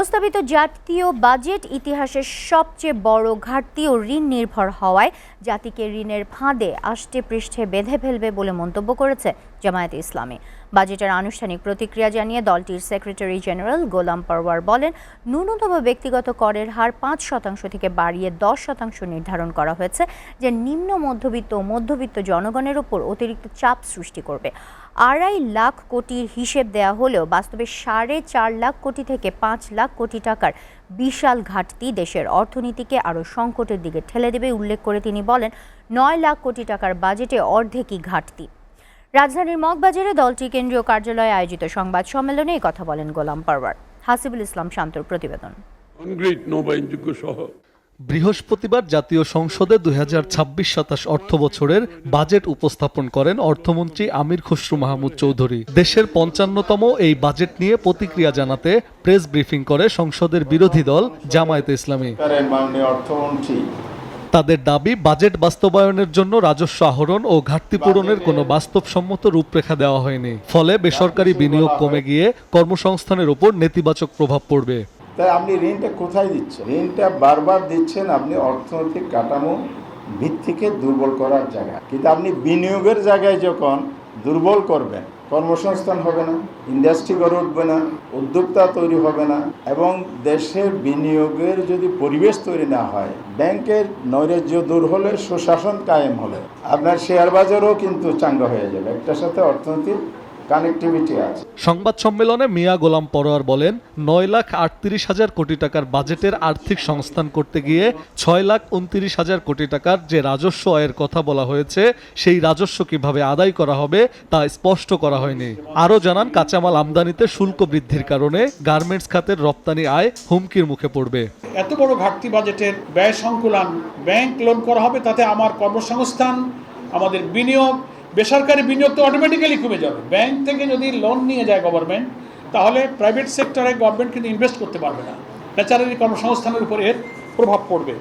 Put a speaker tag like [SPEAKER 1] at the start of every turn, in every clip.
[SPEAKER 1] প্রস্তাবিত জাতীয় বাজেট ইতিহাসের সবচেয়ে বড় ঘাটতি ও ঋণ নির্ভর হওয়ায় জাতিকে ঋণের ফাঁদে আষ্টে পৃষ্ঠে বেঁধে ফেলবে বলে মন্তব্য করেছে জামায়াতে ইসলামী। বাজেটের আনুষ্ঠানিক প্রতিক্রিয়া জানিয়ে দলটির সেক্রেটারি জেনারেল গোলাম পরওয়ার বলেন, ন্যূনতম ব্যক্তিগত করের হার ৫% থেকে বাড়িয়ে 10% নির্ধারণ করা হয়েছে, যা নিম্ন মধ্যবিত্ত ও মধ্যবিত্ত জনগণের উপর অতিরিক্ত চাপ সৃষ্টি করবে। ২.৫ লাখ কোটির হিসেব দেয়া হলেও বাস্তবে ৪.৫ লাখ কোটি থেকে ৫ লাখ কোটি টাকার বিশাল ঘাটতি দেশের অর্থনীতিকে আরও সংকটের দিকে ঠেলে দেবে উল্লেখ করে তিনি বলেন, ৯ লাখ কোটি টাকার বাজেটে অর্ধেকই ঘাটতি। রাজধানীর মগবাজারে দলটির কেন্দ্রীয় কার্যালয়ে আয়োজিত সংবাদ সম্মেলনে এই কথা বলেন গোলাম পরওয়ার। হাসিবুল ইসলাম শান্তর প্রতিবেদন।
[SPEAKER 2] বৃহস্পতিবার জাতীয় সংসদে ২০২৬-২৭ অর্থ বছরের বাজেট উপস্থাপন করেন অর্থমন্ত্রী আমির খসরু মাহমুদ চৌধুরী। দেশের ৫৫তম এই বাজেট নিয়ে প্রতিক্রিয়া জানাতে প্রেস ব্রিফিং করে সংসদের বিরোধী দল জামায়াতে ইসলামী। তাদের দাবি, বাজেট বাস্তবায়নের জন্য রাজস্ব আহরণ ও ঘাটতি পূরণের কোনো বাস্তবসম্মত রূপরেখা দেওয়া হয়নি। ফলে বেসরকারি বিনিয়োগ কমে গিয়ে কর্মসংস্থানের উপর নেতিবাচক প্রভাব পড়বে।
[SPEAKER 3] তাই আপনি ঋণটা কোথায় দিচ্ছেন? ঋণটা বারবার দিচ্ছেন আপনি অর্থনৈতিক কাঠামো ভিত্তিকে দুর্বল করার জায়গায়। কিন্তু আপনি বিনিয়োগের জায়গায় যখন দুর্বল করবেন, কর্মসংস্থান হবে না, ইন্ডাস্ট্রি গড়ে উঠবে না, উদ্যোক্তা তৈরি হবে না, এবং দেশের বিনিয়োগের যদি পরিবেশ তৈরি না হয়, ব্যাংকের নৈরাজ্য দূর হলে, সুশাসন কায়েম হলে আপনার শেয়ার বাজারও কিন্তু চাঙ্গা হয়ে যাবে। একটার সাথে অর্থনীতির কানেক্টিভিটি আছে।
[SPEAKER 2] সংবাদ সম্মেলনে মিয়া গোলাম পরোয়ার বলেন, ৯,৩৮,০০০ কোটি টাকার বাজেটের আর্থিক সংস্থান করতে গিয়ে ৬,২৯,০০০ কোটি টাকার যে রাজস্ব আয়ের কথা বলা হয়েছে, সেই রাজস্ব কিভাবে আদায় করা হবে তা স্পষ্ট করা হয়নি। আরও জানান, কাঁচামাল আমদানিতে শুল্ক বৃদ্ধির কারণে গার্মেন্টস খাতের রপ্তানি আয় হুমকির মুখে পড়বে।
[SPEAKER 4] এত বড় ঘাটতি বাজেটের ব্যয় সংকুলান, ব্যাংক লোন করা হবে, তাতে আমার কর্মসংস্থান, আমাদের বিনিয়োগ, বেসরকারি বিনিয়োগ তো অটোমেটিক্যালি কমে যাবে। ব্যাংক থেকে যদি লোন নিয়ে যায় গভর্নমেন্ট, তাহলে প্রাইভেট সেক্টরে গভর্নমেন্ট কিন্তু ইনভেস্ট করতে পারবে না। ন্যাচারালি কর্মসংস্থানের উপর এর প্রভাব পড়বে।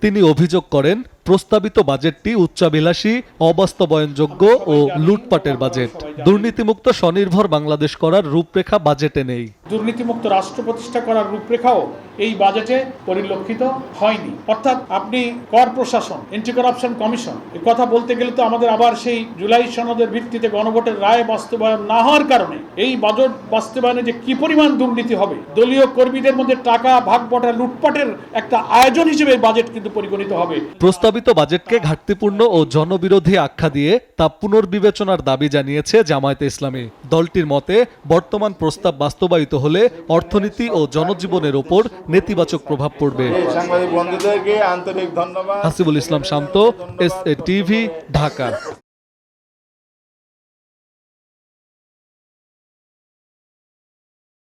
[SPEAKER 2] তিনি অভিযোগ করেন, প্রস্তাবিত বাজেটটি উচ্চাভিলাষী, অবাস্তবায়নযোগ্য ও লুটপাটের বাজেট। দুর্নীতিমুক্ত স্বনির্ভর বাংলাদেশ করার রূপরেখা বাজেটে নেই।
[SPEAKER 4] দুর্নীতিমুক্ত রাষ্ট্র প্রতিষ্ঠা করার রূপরেখাও এই বাজেটে পরিলক্ষিত হয়নি। অর্থাৎ আপনি কর প্রশাসন, এন্টি করাপশন কমিশন, এই কথা বলতে গেলে তো আমাদের আবার সেই জুলাই সনদের ভিত্তিতে গণভোটের রায় বাস্তবায়ন না হওয়ার কারণে এই বাজেট বাস্তবায়নে যে কি পরিমাণ দুর্নীতি হবে, দলীয় কর্মীদের মধ্যে টাকা ভাগ বটা, লুটপাটের একটা আয়োজন হিসেবে বাজেট কিন্তু পরিগণিত হবে।
[SPEAKER 2] প্রস্তাবিত বাজেটকে ঘাটতিপূর্ণ ও জনবিরোধী আখ্যা দিয়ে তা পুনর্বিবেচনার দাবি জানিয়েছে জামায়াতে ইসলামী। দলটির মতে, বর্তমান প্রস্তাব বাস্তবায়িত হলে অর্থনীতি ও জনজীবনের উপর নেতিবাচক প্রভাব পড়বে।
[SPEAKER 3] সাংবাদিক বন্ধুদেরকে আন্তরিক ধন্যবাদ।
[SPEAKER 2] হাসিবুল ইসলাম শান্ত, SA টিভি, ঢাকা।